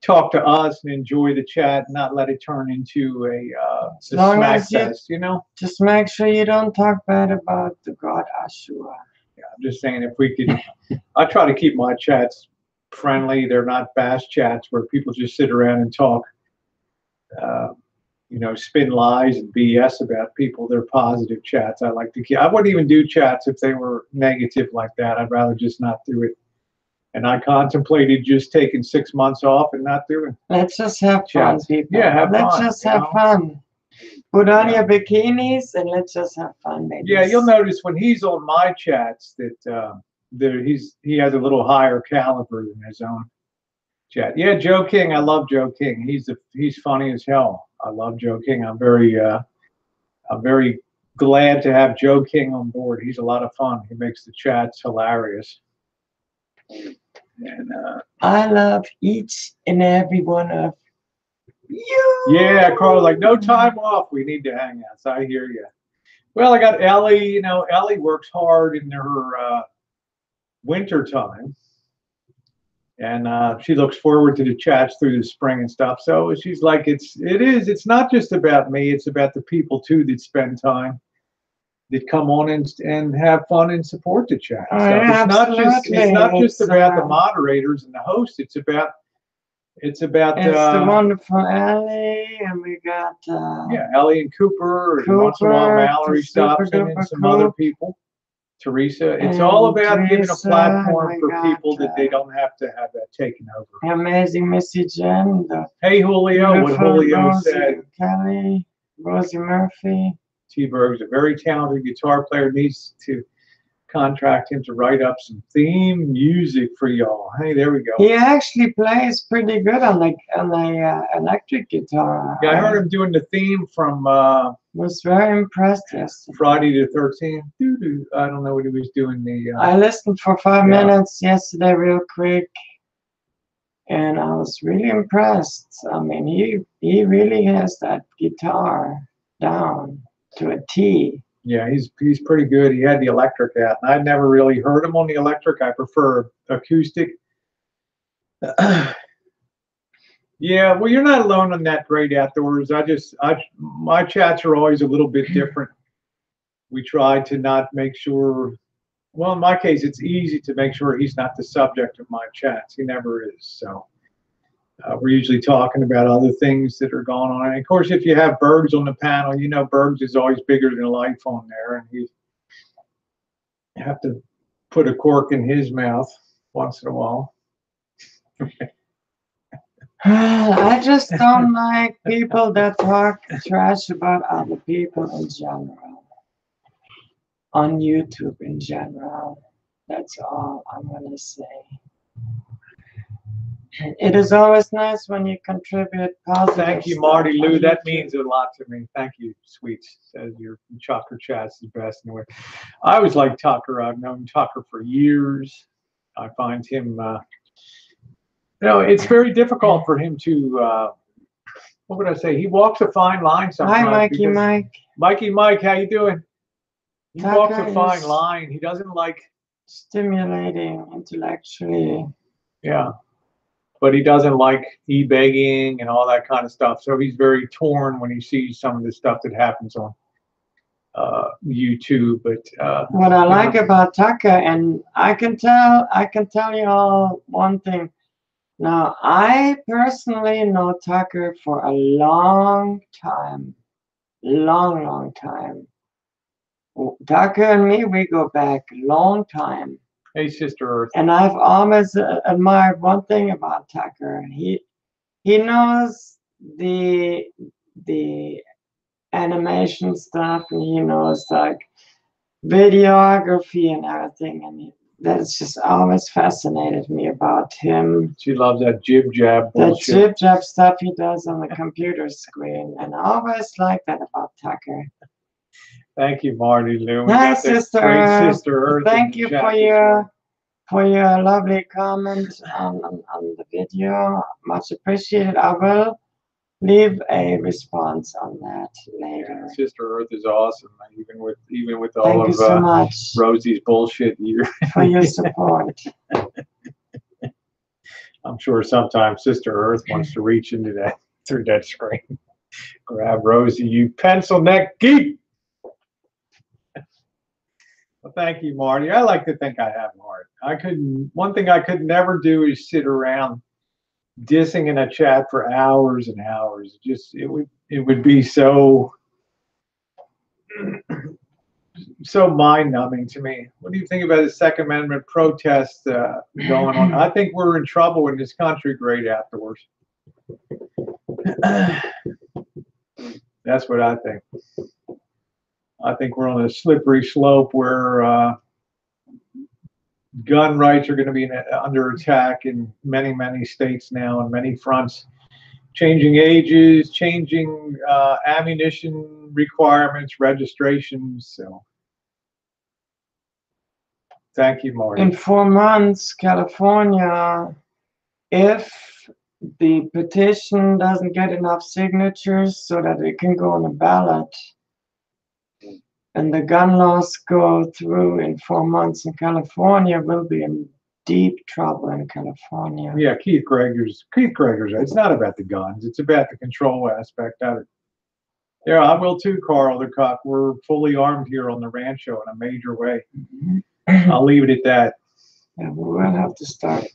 talk to us and enjoy the chat, not let it turn into a As long smack as you fest, you know? just make sure you don't talk bad about the god Ashura. Yeah, I'm just saying if we could, I try to keep my chats friendly. They're not bash chats where people just sit around and talk, you know, spin lies and BS about people. They're positive chats. I like to keep, I wouldn't even do chats if they were negative like that. I'd rather just not do it. And I contemplated just taking 6 months off and not doing. Let's just have fun, chats. people. Yeah, have let's fun. just have fun. Put on Yeah. your bikinis and let's just have fun, baby. Yeah, you'll notice when he's on my chats that he has a little higher caliber than his own chat. Yeah, Joe King, I love Joe King. He's funny as hell. I love Joe King. I'm very glad to have Joe King on board. He's a lot of fun. He makes the chats hilarious. And I love each and every one of you. yeah, Carl, like no time off. We need to hang out. So I hear you. Well, I got Ellie. You know, Ellie works hard in her winter time, and she looks forward to the chats through the spring and stuff. So she's like, it's not just about me. It's about the people too that spend time, that come on and have fun and support the chat. Oh, stuff. yeah, It's not just absolutely. about the moderators and the hosts. It's about It's the wonderful Ellie, and we got yeah, Ellie and Cooper, and once in a while Mallory stops in, and some other people. Teresa. It's all about giving a platform for people that they don't have to have that taken over. Amazing Missy Jen. Hey Julio, what Julio Rosie said. Kelly, Rosie Murphy. T-Berg's a very talented guitar player, needs to contract him to write up some theme music for y'all. Hey, there we go. He actually plays pretty good on the electric guitar. Yeah, I heard him doing the theme from Was very impressed yesterday. Friday the 13th. I don't know what he was doing. I listened for 5 minutes yesterday, real quick, and I was really impressed. I mean, he really has that guitar down to a T. Yeah, he's pretty good. He had the electric out, and I'd never really heard him on the electric. I prefer acoustic. Yeah, well, you're not alone on that great outdoors. My chats are always a little bit different. We try to not make sure. Well, in my case, it's easy to make sure he's not the subject of my chats. He never is. So we're usually talking about other things that are going on. And of course, if you have Bergs on the panel, you know Bergs is always bigger than life on there, and you have to put a cork in his mouth once in a while. I just don't like people that talk trash about other people in general. On YouTube in general. That's all I'm going to say. It is always nice when you contribute positive. Thank you, Marty Lou. That means a lot to me. Thank you, sweets. Says your Tucker chats is best. Anyway, I always like Tucker. I've known Tucker for years. I find him, you know, it's very difficult for him to, what would I say? He walks a fine line sometimes. Hi, Mikey Mike. Mikey Mike, how you doing? He Tucker walks a fine line. He doesn't like stimulating intellectually. Yeah. But he doesn't like e-begging and all that kind of stuff. So he's very torn when he sees some of the stuff that happens on YouTube. But what I like about Tucker, and I can tell you all one thing. Now, I personally know Tucker for a long time, long time. Tucker and me, we go back a long time. Hey, Sister Earth. And I've always admired one thing about Tucker. He knows the animation stuff, and he knows like videography and everything, and that's just always fascinated me about him. She loves that jib jab bullshit. That jib jab stuff he does on the computer screen, and I always like that about Tucker. Thank you, Marty Lou. Hi, Sister Earth. Sister Earth. Thank you for your lovely comment on the video. Much appreciated. I will leave a response on that later. Yeah, Sister Earth is awesome, even with all Thank you so much Rosie's bullshit. For your support. I'm sure sometimes Sister Earth wants to reach into that through that screen. Grab Rosie, you pencil neck geek. Well, thank you, Marty. I like to think I have heart. One thing I could never do is sit around dissing in a chat for hours and hours. It would be so mind numbing to me. What do you think about the Second Amendment protests going on? I think we're in trouble in this country great afterwards. That's what I think. I think we're on a slippery slope where gun rights are going to be under attack in many, many states now on many fronts. Changing ages, changing ammunition requirements, registrations. So, thank you, Marty. In 4 months, California, if the petition doesn't get enough signatures so that it can go on a ballot, and the gun laws go through in 4 months in California, we'll be in deep trouble in California. Yeah, Keith Gregor's. It's not about the guns. It's about the control aspect of it. Yeah, I will too, Carl the Cock. We're fully armed here on the Rancho in a major way. I'll leave it at that. Yeah, we will have to start.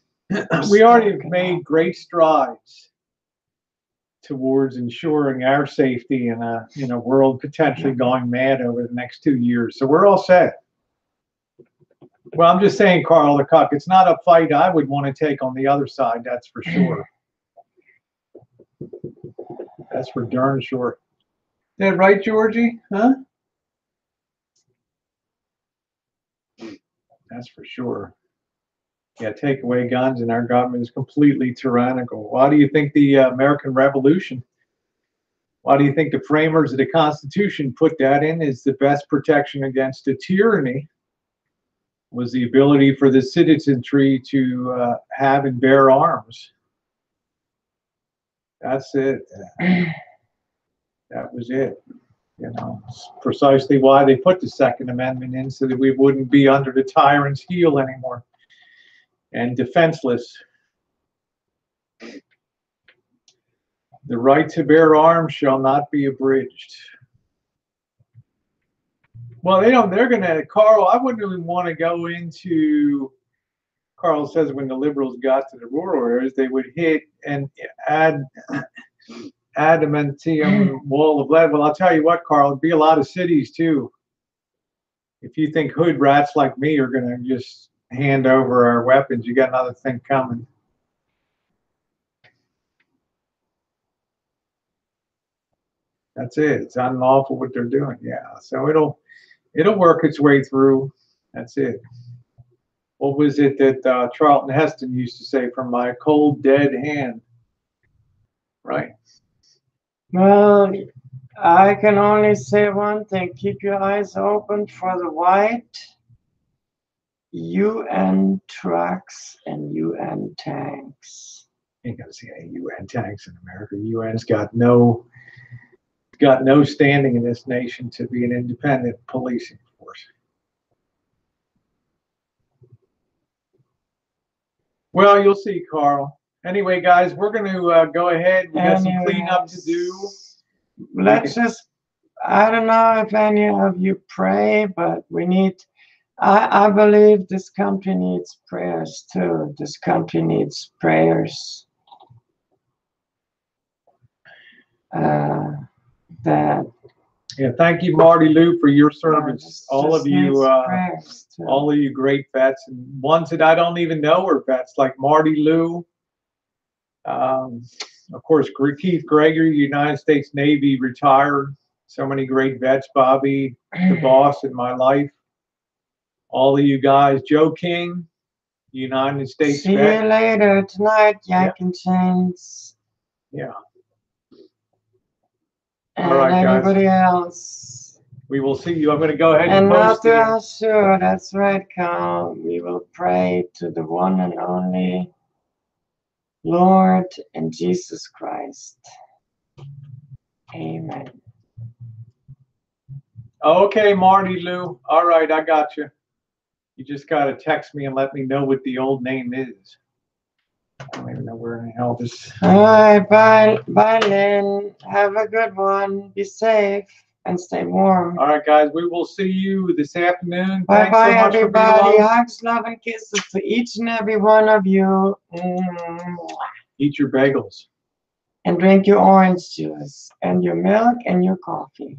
We already have made great strides towards ensuring our safety in a world potentially going mad over the next 2 years. So we're all set. Well, I'm just saying, Carl the Cock, it's not a fight I would want to take on the other side, that's for sure. That's for darn sure. Is that right, Georgie? Huh? That's for sure. Yeah, take away guns and our government is completely tyrannical. Why do you think the American Revolution, why do you think the framers of the Constitution put that in as the best protection against a tyranny? Was the ability for the citizenry to have and bear arms. That's it. That was it. You know, it's precisely why they put the Second Amendment in, so that we wouldn't be under the tyrant's heel anymore and defenseless. The right to bear arms shall not be abridged. Well, they're going to, Carl, I wouldn't even want to go into, Carl says when the liberals got to the rural areas, they would hit and add adamantium wall of lead. Well, I'll tell you what, Carl, it'd be a lot of cities too. If you think hood rats like me are going to just hand over our weapons, you got another thing coming. That's it. It's unlawful what they're doing. Yeah. So it'll work its way through. That's it. What was it that Charlton Heston used to say? From my cold, dead hand. Right. Well, I can only say one thing. Keep your eyes open for the white UN trucks and UN tanks. You ain't gonna see any UN tanks in America. UN's got no standing in this nation to be an independent policing force. Well, you'll see, Carl. Anyway, guys, we're going to go ahead. We got some cleanup to do. Let's just, I don't know if any of you pray, but we need, I believe this country needs prayers too. This country needs prayers. Yeah, thank you, Marty Lou, for your service. All of you great vets, and ones that I don't even know are vets, like Marty Lou. Of course, Keith Gregory, United States Navy, retired. So many great vets. Bobby, the boss in my life. All of you guys. Joe King, United States See vet. you later tonight, Yankin Chains. Yeah. And all right, everybody guys. else. We will see you. I'm going to go ahead and And post not sure, that's right, Carl. We will pray to the one and only Lord and Jesus Christ. Amen. Okay, Marty Lou. All right, I got you. You just got to text me and let me know what the old name is. I don't even know where in the hell this. All right, bye, bye, Lynn. Have a good one. Be safe and stay warm. All right, guys, we will see you this afternoon. Bye, Thanks so bye, much for being everybody. along. Hugs, love, and kisses to each and every one of you. Mwah. Eat your bagels. And drink your orange juice and your milk and your coffee.